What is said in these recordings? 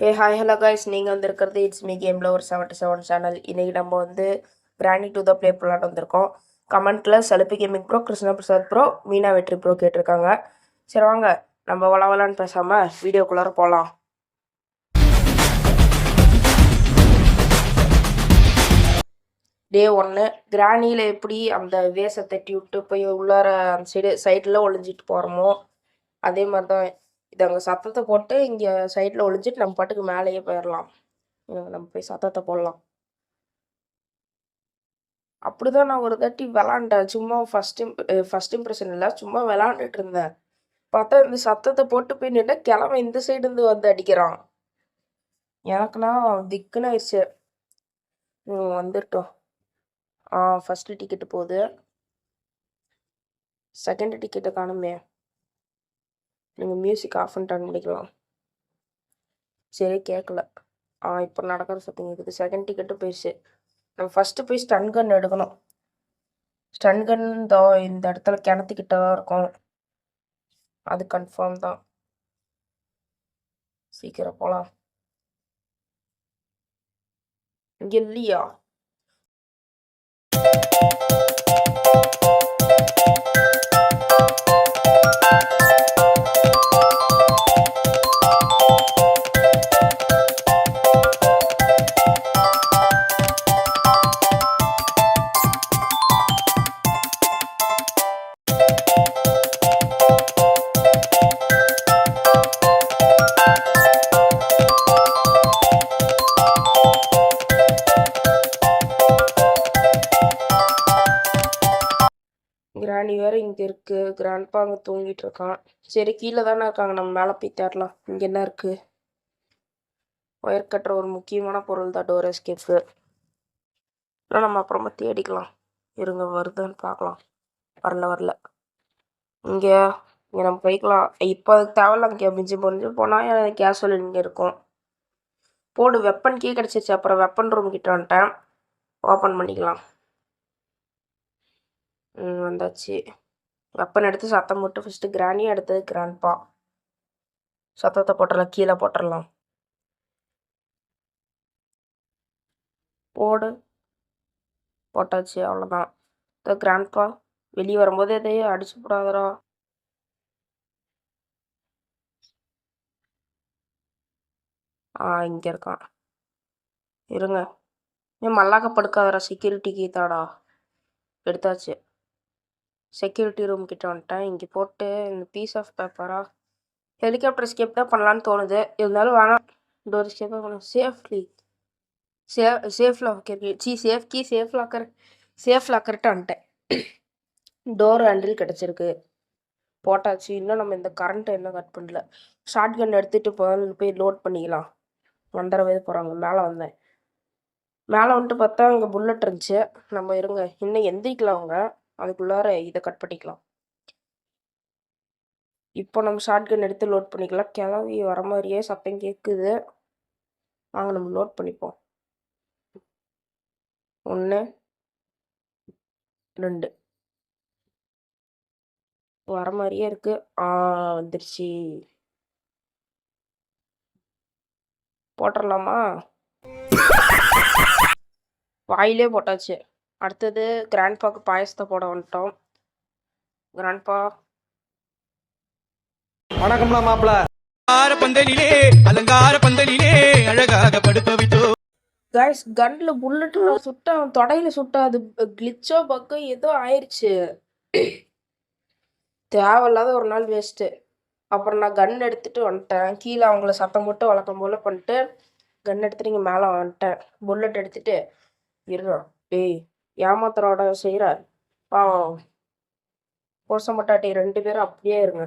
Hey hi hello guys, நீங்கள் வந்துருக்கிறது it's me game lover 77 channel. இன்றைக்கி நம்ம வந்து கிராணி டு த ப்ளே விளாட்டு வந்திருக்கோம். கமெண்ட்டில் செலுப்பி gaming bro, Krishna Prasad bro, Meena Vetri bro கேட்டிருக்காங்க. சரி வாங்க, நம்ம வளவலான்னு பேசாமல் வீடியோக்குள்ளார போகலாம். டே 1 கிராணியில் எப்படி அந்த வேஸை தட்டி விட்டு போய் உள்ளார அந்த சைடில் ஒளிஞ்சிட்டு போகிறோமோ அதே மாதிரி தான் இது. அங்கே சத்தத்தை போட்டு இங்கே சைடில் ஒளிஞ்சிட்டு நம்ம பாட்டுக்கு மேலேயே போயிடலாம். நம்ம போய் சத்தத்தை போடலாம். அப்படிதான் நான் ஒரு தாட்டி விளாண்டேன். சும்மா ஃபர்ஸ்ட் இம்ப்ரெஷன் இல்லை, சும்மா விளாண்டுட்டு இருந்தேன். பார்த்தா இந்த சத்தத்தை போட்டு போய் நின்று கிழமை இந்த சைடு இருந்து வந்து அடிக்கிறான். எனக்குன்னா திக்குன்னு ஆயிடுச்சு. வந்துட்டோம். ஃபர்ஸ்ட் டிக்கெட்டு போகுது. செகண்ட் டிக்கெட்டை காணுமே. நீங்கள் மியூசிக் ஆஃப் அண்ட் ஆன் பண்ணிக்கலாம். சரி கேட்கல. இப்போ நடக்கிற சத்தம் கேட்குது. செகண்ட் டிக்கெட்டு போயிடுச்சு. நம்ம ஃபஸ்ட்டு போய் ஸ்டன் கன் எடுக்கணும். ஸ்டன் கன் இந்த இடத்துல கிணத்துக்கிட்ட தான் இருக்கும். அது கன்ஃபார்ம் தான். சீக்கிரம் போகலாம். இங்கே இல்லையா? கிராணி வேற இங்கே இருக்கு. கிராண்ட்பா அங்கே தூங்கிட்டு இருக்கான். சரி கீழே தானே இருக்காங்க, நம்ம மேலே போய் தேடலாம். இங்கே என்ன இருக்கு? ஒயர் கட்டுற ஒரு முக்கியமான பொருள் தான் டோர் எஸ்கேப்பு. இல்லை நம்ம அப்புறமா தேடிக்கலாம். இருங்க, வருதுன்னு பார்க்கலாம். வரல. இங்கே நம்ம போய்க்கலாம். இப்போ அதுக்கு தேவையில்ல. அங்கே மிஞ்சி போனால் கேஷுவல் இங்கே இருக்கும். போடு, வெப்பன் கீ கிடச்சிருச்சு. அப்புறம் வெப்பன் ரூம் கிட்ட வந்துட்டேன். ஓப்பன் பண்ணிக்கலாம். வந்தாச்சு. வெப்பன் எடுத்து சத்தம் போட்டு ஃபஸ்ட்டு கிராணி, அடுத்தது கிராண்ட்பா. சத்தத்தை போட்டுடலாம், கீழே போட்டுடலாம். போடு, போட்டாச்சு. அவ்வளோதான். கிராண்ட்பா வெளியே வரும்போது எதையும் அடிச்சு போடாதரா. இங்கே இருக்கான். இருங்க, ஏன் மல்லாக்க படுக்காதரா. செக்யூரிட்டி கீத்தாடா. எடுத்தாச்சு. செக்யூரிட்டி ரூம் கிட்ட வந்துட்டேன். இங்கே போட்டு இந்த பீஸ் ஆஃப் பேப்பரா ஹெலிகாப்டர் எஸ்கேப் தான் பண்ணலான்னு தோணுது. இருந்தாலும் வேணாம். டோர் எஸ்கேப்பாக பண்ணலாம். சேஃப் லாக்கர் சேஃப் லாக்கர்ட்டு வந்துட்டேன். டோர் ஹேண்டில் கிடச்சிருக்கு. போட்டாச்சு. இன்னும் நம்ம இந்த கரண்ட்டை இன்னும் கட் பண்ணல. ஷார்ட் கன் எடுத்துகிட்டு போய் லோட் பண்ணிக்கலாம். வந்துடவே போகிறாங்க. மேலே வந்தேன். மேலே வந்துட்டு பார்த்தா அங்கே புல்லட் இருந்துச்சு. நம்ம இருங்க, இன்னும் எந்திரிக்கலாம். அவங்க அதுக்குள்ளார இதை கட் பண்ணிக்கலாம். இப்போ நம்ம ஷார்ட் கன் எடுத்து லோட் பண்ணிக்கலாம். கிளவி வர மாதிரியே சத்தம் கேட்குது. வாங்க நம்ம லோட் பண்ணிப்போம். 1 2 வர மாதிரியே இருக்கு. வந்துருச்சு. போட்டுடலாமா? வாயிலே போட்டாச்சு. அடுத்தது கிராண்ட்பாக்கு பாயசத்தை போட வந்துட்டோம். கிராண்ட்பா வணக்கம்டா மாப்பிள. பந்தலிலே அலங்கார பந்தலிலே அழகாக படுக்க வைத்தோ. கைஸ், கன்ல புல்லட் சுட்டா தொடையில சுட்டா அது கிளிச்சோ பக்கம் ஏதோ ஆயிடுச்சு. தேவையில்லாத ஒரு நாள் வேஸ்ட்டு. அப்புறம் நான் கன் எடுத்துகிட்டு வந்துட்டேன். கீழே அவங்கள சத்தம் போட்டு வழக்கம் போல் பண்ணிட்டு கன் எடுத்துகிட்டு இங்கே மேலே வந்துட்டேன். புல்லட் எடுத்துகிட்டு இருறோம். டேய், ஏமாத்திரோட செய்கிற பாவம். போச மாட்டாட்டி 2 பேரும் அப்படியே இருங்க.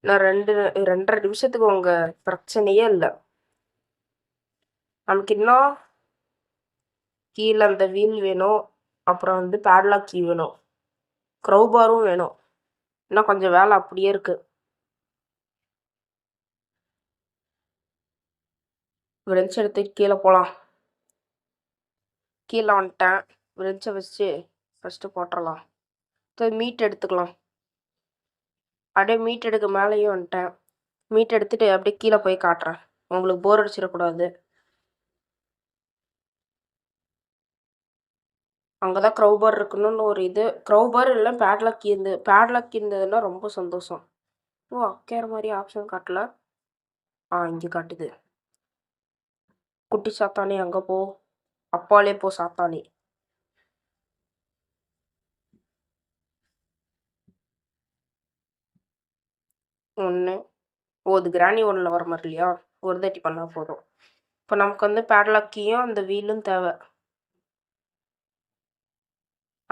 நான் 2.5 நிமிஷத்துக்கு உங்கள் பிரச்சனையே இல்லை. நமக்கு இன்னும் கீழே அந்த வீல் வேணும். அப்புறம் வந்து பேட்லாக் கீ வேணும். க்ரௌபாரும் வேணும். இன்னும் கொஞ்சம் வேலை அப்படியே இருக்குது. விரிச்சு எடுத்துட்டு கீழே போகலாம். கீழே வந்துட்டேன். விரிச்சை வச்சு ஃபஸ்ட்டு போட்டுடலாம். மீட் எடுத்துக்கலாம். அப்படியே மீட் எடுக்க மேலேயும் வந்துட்டேன். மீட் எடுத்துட்டு அப்படியே கீழே போய் காட்டுறேன். உங்களுக்கு போர் அடிச்சிடக்கூடாது. அங்கே தான் க்ரௌபார் இருக்கணும்னு ஒரு இது. க்ரௌபார் இல்லை பேட்லாக் இருந்ததுன்னா ரொம்ப சந்தோஷம். ஓ அக்கேற மாதிரி ஆப்ஷன் காட்டல. இங்கே காட்டுது. குட்டி சாத்தானே அங்கே போ. அப்பாலே போ சாத்தானே. ஒன்று. அது கிராணி 1ல் வர மாதிரி இல்லையா? ஒரு தாட்டி பண்ணால் போதும். இப்போ நமக்கு வந்து பேட்லாக்கியும் அந்த வீலும் தேவை.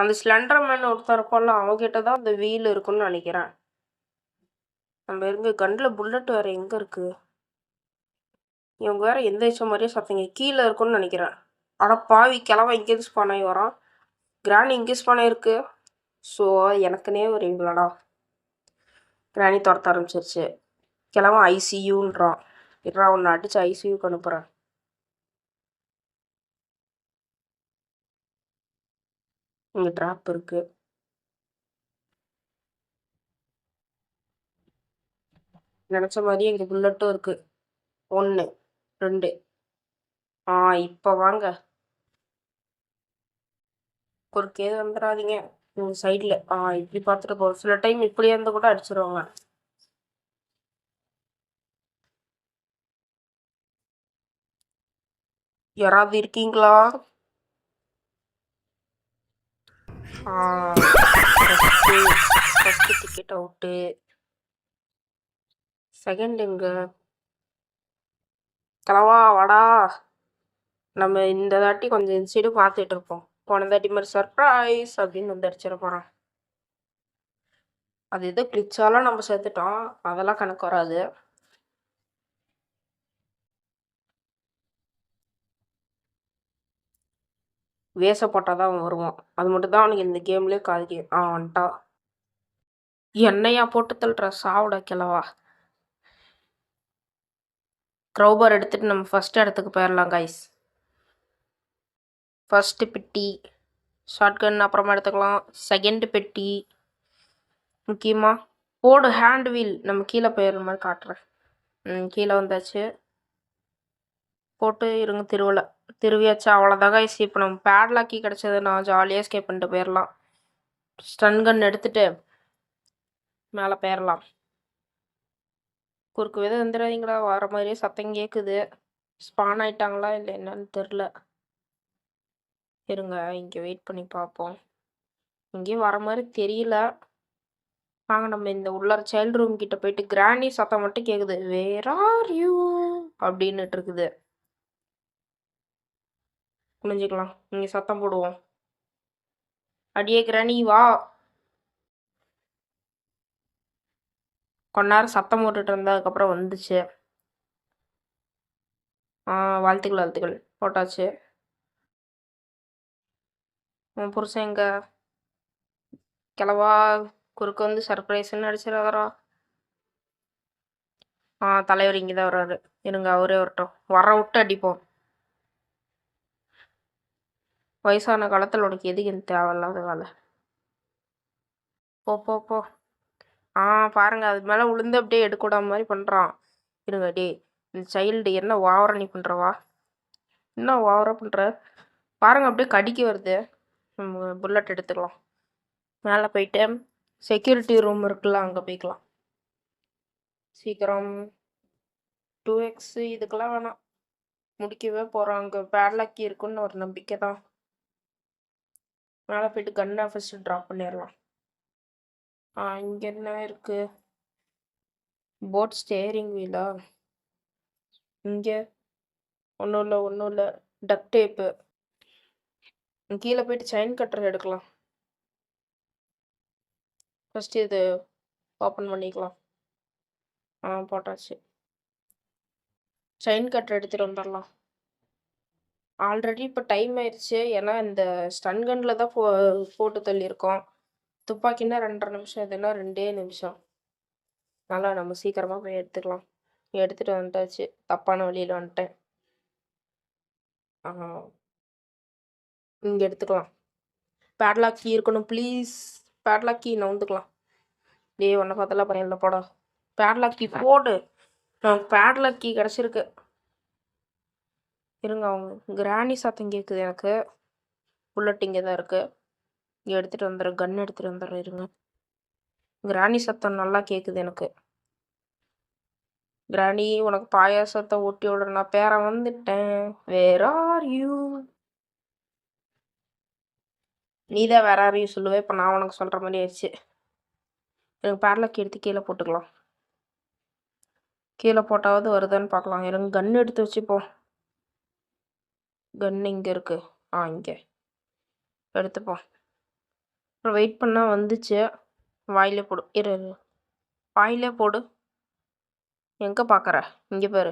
அந்த ஸ்லெண்டர் மேன் ஒருத்தர் இருப்பான்ல, அவங்ககிட்ட தான் அந்த வீல் இருக்குன்னு நினைக்கிறேன். நம்ம இருங்க கன்னில் புல்லட் வேறு எங்கே இருக்குது? இவங்க வேறு எந்திரிச்ச மாதிரியே சத்தங்க கீழே இருக்குன்னு நினைக்கிறேன். ஆனால் பாவி கிளவன் இங்கேருந்து ஸ்பான் ஆகி வரான். கிராணி இங்கே ஸ்பான் ஆகிருக்கு. ஸோ எனக்குனே ஒரு இவ்வளோடா கிராணி துரத்த ஆரம்பிச்சிருச்சு. கிளவன் ஐசியூன்றான். இதா ஒன்று அடித்து ஐசியூக்கு அனுப்புகிறேன். இங்கே ட்ராப் இருக்குது. நினச்ச மாதிரியே இங்கே புல்லட்டும் இருக்குது. 1 2. இப்போ வாங்க. குறுக்கே வந்துடாதீங்க. சைடில் இப்படி பார்த்துட்டு போகிறோம். சில டைம் இப்படியே இருந்து கூட அடிச்சிருவாங்க. யாராவது இருக்கீங்களா? First ticket out. செகண்ட் எங்க? கிளவா வாடா. நம்ம இந்த தாட்டி கொஞ்சம் இந்த சைடு பார்த்துட்டு இருப்போம். போன தாட்டி மாதிரி சர்ப்ரைஸ் அப்படின்னு வந்து அடிச்சிட போகிறோம். அது எதோ கிளிச்சாலாம் நம்ம சேர்த்துட்டோம். அதெல்லாம் கணக்கு வராது. வேச போட்டால் தான் அவன் வருவான். அது மட்டும் தான் அவனுக்கு இந்த கேம்லேயே காது வந்துட்டா. என்னையா போட்டு தள்ளுற சாவிட கிளவா. க்ரௌபார் எடுத்துகிட்டு நம்ம ஃபஸ்ட் இடத்துக்கு போயிடலாம் கைஸ். ஃபஸ்ட்டு பெட்டி ஷார்ட்கன் அப்புறமா எடுத்துக்கலாம். செகண்ட் பெட்டி முக்கியமாக போடு ஹேண்ட் வீல். நம்ம கீழே போயிடுற மாதிரி காட்டுறேன். கீழே வந்தாச்சு. போட்டு இருங்க திருவியாச்சு. அவ்வளோதான் கைஸ். இப்போ நம்ம பேட்லாக்கி கிடச்சது. நான் ஜாலியாக ஸ்கேப் பண்ணிட்டு போயிடலாம். ஸ்டன் கன் எடுத்துகிட்டு மேலே போயிடலாம். குறுக்கு வித வந்துடாதீங்களா? வர மாதிரியே சத்தம் கேட்குது. ஸ்பான் ஆயிட்டாங்களா இல்லை என்னன்னு தெரில. இருங்க இங்கே வெயிட் பண்ணி பார்ப்போம். இங்கேயும் வர மாதிரி தெரியல. வாங்க நம்ம இந்த உள்ளார சைல்டு ரூம் கிட்ட போயிட்டு கிராணி சத்தம் மட்டும் கேட்குது. வேர் ஆர் யூ அப்படின்னுட்டு இருக்குது. குனிஞ்சிக்கலாம். இங்கே சத்தம் போடுவோம். அடியே கிராணி வா. கொஞ்ச நேரம் சத்தம் போட்டுட்டு இருந்ததுக்கப்புறம் வந்துச்சு. வாழ்த்துக்கள் போட்டாச்சு. உன் புருஷன் எங்க? கிளவா குறுக்க வந்து சர்ப்ரைஸ்ன்னு அடிச்சிடாதரா. தலைவர் இங்கே தான் வர்றாரு. இருங்க அவரே வரட்டும். வர விட்டு அடிப்போம். வயசான காலத்தில் உனக்கு எதுக்கு இந்த தேவையில்லாத வேலை? போ போ போ. பாருங்க அது மேலே உளுந்து அப்படியே எடுக்கூடாம மாதிரி பண்ணுறான். இருங்க டே இந்த சைல்டு என்ன ஓவரா நீ பண்ணுறவா? என்ன ஓவரா பண்ணுற? பாருங்க அப்படியே கடிக்க வருது. நம்ம புல்லட் எடுத்துக்கலாம். மேலே போயிட்டு செக்யூரிட்டி ரூம் இருக்குல்ல, அங்கே போய்க்கலாம். சீக்கிரம் 2x இதுக்கெல்லாம் வேணாம். முடிக்கவே போகிறோம். அங்கே பேட்லாக்கி இருக்குன்னு ஒரு நம்பிக்கை தான். மேலே போயிட்டு கன்னை ஃபஸ்ட்டு ட்ராப் பண்ணிடலாம். இங்கே என்ன இருக்குது? போட் ஸ்டேரிங் வீலா? இங்கே ஒன்றும் இல்லை டக் டேப்பு. கீழே போயிட்டு செயின் கட்டர் எடுக்கலாம். ஃபஸ்ட்டு இது ஓப்பன் பண்ணிக்கலாம். போட்டாச்சு. செயின் கட்டர் எடுத்துகிட்டு வந்துடலாம். ஆல்ரெடி இப்போ டைம் ஆயிடுச்சு. ஏன்னா இந்த ஸ்டன் கன்னில் தான் போட்டு தள்ளியிருக்கோம். துப்பாக்கின்னா 2.5 நிமிஷம், இதுன்னா 2 நிமிஷம். நல்லா நம்ம சீக்கிரமாக போய் எடுத்துக்கலாம். எடுத்துகிட்டு வந்துட்டாச்சு. தப்பான வழியில் வந்துட்டேன். இங்கே எடுத்துக்கலாம். பேட்லாக் கீ இருக்கணும் ப்ளீஸ். பேட்லாக் கீ நவுந்துக்கலாம். ஒன்றை பார்த்தலாம் பையனில் போட. பேட்லாக் கீ போடு. நமக்கு பேட்லாக் கீ கிடச்சிருக்கு. இருங்க, அவங்க கிராணி சத்தம் கேட்குது எனக்கு. புல்லட் இங்கே தான் இருக்குது. இங்கே எடுத்துகிட்டு வந்துடுறேன், கன் எடுத்துகிட்டு வந்துடுறேன். இருங்க, கிராணி சத்தம் நல்லா கேட்குது எனக்கு. கிராணி, உனக்கு பாயாசத்தை ஊட்டி விடுற நான் பேர வந்துட்டேன். Where are you? நீ தான் வேற யாரையும் சொல்லுவேன். இப்போ நான் உனக்கு சொல்கிற மாதிரி ஆயிடுச்சு. எனக்கு பேட்லாக் எடுத்து கீழே போட்டுக்கலாம். கீழே போட்டாவது வருதான்னு பார்க்கலாம். எனக்கு கன் எடுத்து வச்சுப்போம். கன் இங்கே இருக்கு. இங்கே எடுத்துப்போம். அப்புறம் வெயிட் பண்ணால் வந்துச்சு. வாயிலே போடு. இரு, வாயிலே போடு. எங்கே பார்க்குற? இங்கே பாரு.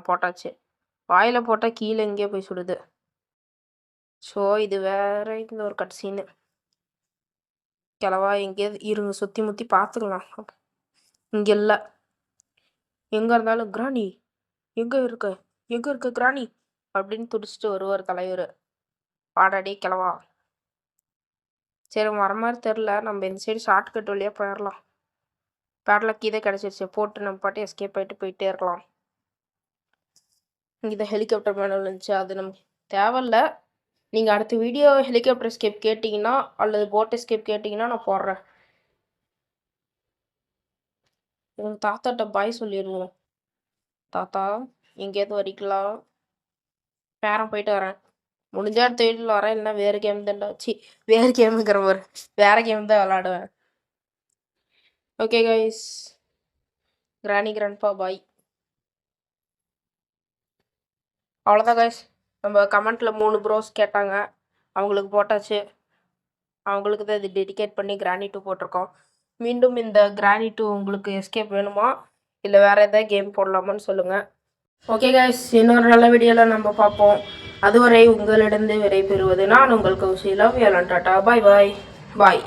போட்டாச்சு. வாயில் போட்டால் கீழே எங்கேயோ போய் சுடுது. ஸோ இது வேற இந்த ஒரு கட் சீனு. கிளவா எங்கேயாவது இருங்க, சுற்றி முற்றி பார்த்துக்கலாம். இங்கே இல்லை. எங்கே இருந்தாலும் கிராணி எங்கே இருக்க கிராணி அப்படின்னு துடிச்சிட்டு வருவார் தலைவர். வாடாடி கிளவா. சரி, வர மாதிரி தெரில. நம்ம இந்த சைடு ஷார்ட்கட் வழியாக போயிடலாம். பேட்லாக் இதே கிடச்சிருச்சு. போட்டு நம்ம பாட்டு எஸ்கேப் ஆகிட்டு போயிட்டே இருக்கலாம். இங்கே ஹெலிகாப்டர் மேனுவல் இருந்துச்சு, அது நமக்கு தேவையில்ல. நீங்கள் அடுத்த வீடியோ ஹெலிகாப்டர் எஸ்கேப் கேட்டிங்கன்னா அல்லது போட் எஸ்கேப் கேட்டிங்கன்னா நான் போடுறேன். எங்கள் தாத்தாட்ட பாய் சொல்லிடுவோம். தாத்தா, எங்கேயாவது வரிக்கலாம்? பேரன் போயிட்டு வரேன். முடிஞ்ச அடுத்த வீட்டில் வரேன். இல்லைன்னா வேறு கேம் தான் வச்சு வேறு கேமுங்கிற மாதிரி வேறு கேம் தான் விளாடுவேன். ஓகே கைஸ், கிராணி கிராண்ட்பா பாய். அவ்வளோதான் கைஸ். நம்ம கமெண்ட்டில் 3 ப்ரோஸ் கேட்டாங்க, அவங்களுக்கு போட்டாச்சு. அவங்களுக்கு தான் இது டெடிகேட் பண்ணி கிராணி 2 போட்டிருக்கோம். மீண்டும் இந்த கிராணி 2 உங்களுக்கு எஸ்கேப் வேணுமா இல்லை வேறு எதாவது கேம் போடலாமான்னு சொல்லுங்கள். ஓகே கைஸ், இன்னொரு நல்ல வீடியோவில் நம்ம பார்ப்போம். அதுவரை உங்களிடம் விடைபெறுவது நான் உங்கள் Kousi. Love you. Tata, bye bye bye.